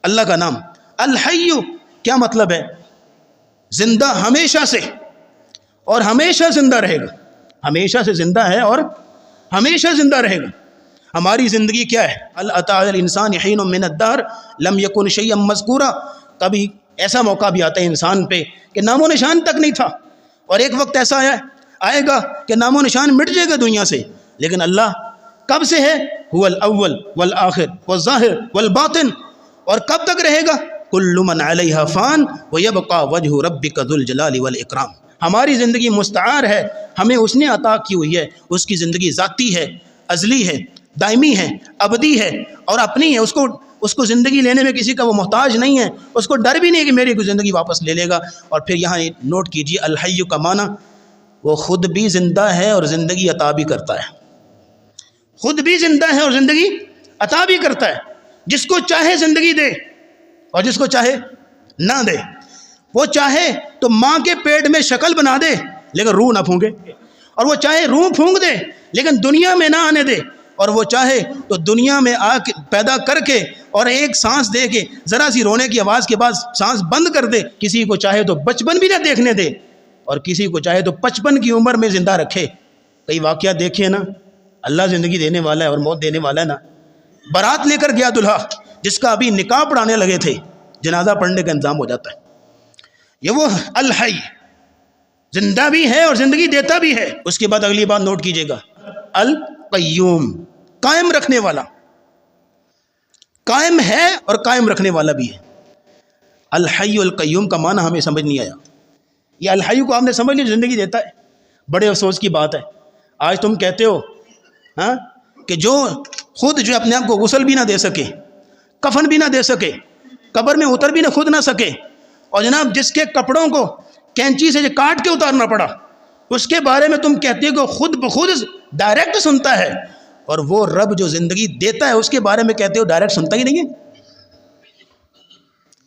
اللہ کا نام الحی کیا مطلب ہے؟ زندہ ہمیشہ سے اور ہمیشہ زندہ رہے گا، ہمیشہ سے زندہ ہے اور ہمیشہ زندہ رہے گا۔ ہماری زندگی کیا ہے؟ هل اتى على الانسان حين من الدهر لم يكن شيئا مذكورا، کبھی ایسا موقع بھی آتا ہے انسان پہ کہ نام و نشان تک نہیں تھا، اور ایک وقت ایسا آئے گا کہ نام و نشان مٹ جائے گا دنیا سے، لیکن اللہ کب سے ہے؟ هو الاول والآخر والظاہر والباطن، اور کب تک رہے گا؟ کل من علیہا فان ویبقى وجہ ربک ذو الجلال والاکرام۔ ہماری زندگی مستعار ہے، ہمیں اس نے عطا کی ہوئی ہے، اس کی زندگی ذاتی ہے، ازلی ہے، دائمی ہے، ابدی ہے اور اپنی ہے۔ اس کو زندگی لینے میں کسی کا وہ محتاج نہیں ہے، اس کو ڈر بھی نہیں کہ میری زندگی واپس لے لے گا۔ اور پھر یہاں نوٹ کیجئے الحی کا معنی وہ خود بھی زندہ ہے اور زندگی عطا بھی کرتا ہے، خود بھی زندہ ہے اور زندگی عطا بھی کرتا ہے۔ جس کو چاہے زندگی دے اور جس کو چاہے نہ دے۔ وہ چاہے تو ماں کے پیٹ میں شکل بنا دے لیکن روح نہ پھونکے، اور وہ چاہے روح پھونک دے لیکن دنیا میں نہ آنے دے، اور وہ چاہے تو دنیا میں پیدا کر کے اور ایک سانس دے کے ذرا سی رونے کی آواز کے بعد سانس بند کر دے۔ کسی کو چاہے تو بچپن بھی نہ دیکھنے دے اور کسی کو چاہے تو 55 کی عمر میں زندہ رکھے۔ کئی واقعات دیکھیے نا، اللہ زندگی دینے والا ہے اور موت دینے والا ہے نا۔ بارات لے کر گیا دلہا جس کا ابھی نکاح پڑھانے لگے تھے، جنازہ پڑھنے کا انتظام ہو جاتا ہے۔ یہ وہ الحی زندہ بھی ہے اور زندگی دیتا بھی ہے۔ اس کے بعد اگلی بات نوٹ کیجئے گا، القیوم قائم رکھنے والا، قائم ہے اور قائم رکھنے والا بھی ہے۔ الحی القیوم کا معنی ہمیں سمجھ نہیں آیا۔ یہ الحی کو آپ نے سمجھ لیا زندگی دیتا ہے۔ بڑے افسوس کی بات ہے آج تم کہتے ہو کہ جو خود جو اپنے آپ کو غسل بھی نہ دے سکے، کفن بھی نہ دے سکے، قبر میں اتر بھی نہ خود نہ سکے، اور جناب جس کے کپڑوں کو کینچی سے کاٹ کے اتارنا پڑا، اس کے بارے میں تم کہتے ہو کہ خود بخود ڈائریکٹ سنتا ہے، اور وہ رب جو زندگی دیتا ہے اس کے بارے میں کہتے ہو ڈائریکٹ سنتا ہی نہیں ہے۔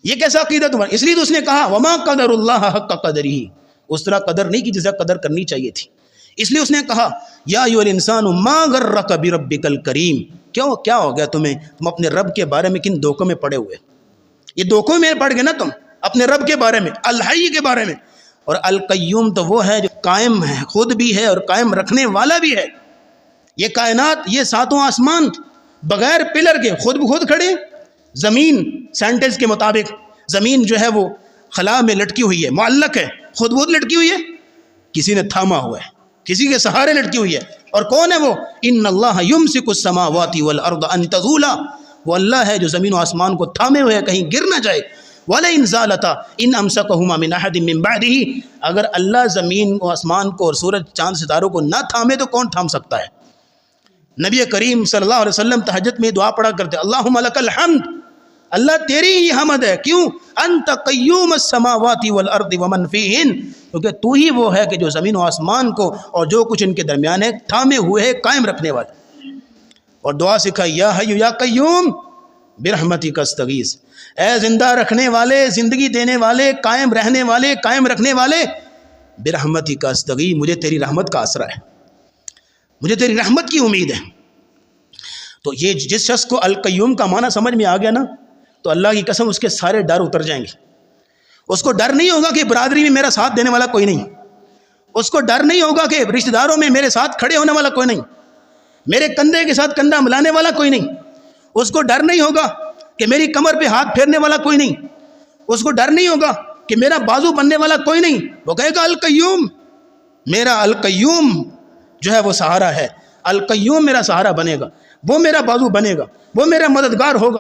یہ کیسا عقیدہ تمہارا؟ اس لیے تو اس نے کہا وما قدر اللہ حق قدرہ، اس طرح قدر نہیں کی جیسا قدر کرنی چاہیے تھی۔ اس لیے اس نے کہا یا ایھا الانسان ما غرک بربک الکریم، کیا ہو گیا تمہیں؟ تم اپنے رب کے بارے میں کن دھوکوں میں پڑے ہوئے؟ یہ دھوکوں میں پڑ گئے نا تم اپنے رب کے بارے میں، الحی کے بارے میں۔ اور القیوم تو وہ ہے جو قائم ہے، خود بھی ہے اور قائم رکھنے والا بھی ہے۔ یہ کائنات، یہ ساتوں آسمان بغیر پلر کے خود بخود کھڑے۔ زمین سینٹنس کے مطابق زمین جو ہے وہ خلا میں لٹکی ہوئی ہے، معلق ہے، خود بخود لٹکی ہوئی ہے، کسی نے تھاما ہوا ہے، کسی کے سہارے لٹکی ہوئی ہے۔ اور کون ہے وہ؟ ان اللہ یمسک السماوات والارض ان تزولا، وہ اللہ ہے جو زمین و آسمان کو تھامے ہوئے کہیں گر نہ جائے۔ وَلَئِنْ زَالَتَا إِنْ أَمْسَكَهُمَا مِنْ أَحَدٍ مِّن بَعْدِهِ، اگر اللہ زمین و آسمان کو اور سورج چاند ستاروں کو نہ تھامے تو کون تھام سکتا ہے؟ نبی کریم صلی اللہ علیہ وسلم تہجد میں دعا پڑھا کرتے اللہم لک الحمد، اللہ تیری ہی حمد ہے۔ کیوں؟ انت قیوم السماوات والارض ومن فیہن، کیونکہ تو ہی وہ ہے کہ جو زمین و آسمان کو اور جو کچھ ان کے درمیان ہے تھامے ہوئے ہے، قائم رکھنے والا۔ اور دعا سکھائی یا حی یا قیوم برحمتک استغیث، اے زندہ رکھنے والے، زندگی دینے والے، قائم رہنے والے، قائم رکھنے والے، برحمتک استغیث، مجھے تیری رحمت کا آسرا ہے، مجھے تیری رحمت کی امید ہے۔ تو یہ جس شخص کو القیوم کا معنی سمجھ میں آ گیا نا، تو اللہ کی قسم اس کے سارے ڈر اتر جائیں گے۔ اس کو ڈر نہیں ہوگا کہ برادری میں میرا ساتھ دینے والا کوئی نہیں، اس کو ڈر نہیں ہوگا کہ رشتہ داروں میں میرے ساتھ کھڑے ہونے والا کوئی نہیں، میرے کندھے کے ساتھ کندھا ملانے والا کوئی نہیں، اس کو ڈر نہیں ہوگا کہ میری کمر پہ ہاتھ پھیرنے والا کوئی نہیں، اس کو ڈر نہیں ہوگا کہ میرا بازو بننے والا کوئی نہیں۔ وہ کہے گا القیوم، میرا القیوم جو ہے وہ سہارا ہے، القیوم میرا سہارا بنے گا، وہ میرا بازو بنے گا، وہ میرا مددگار ہوگا۔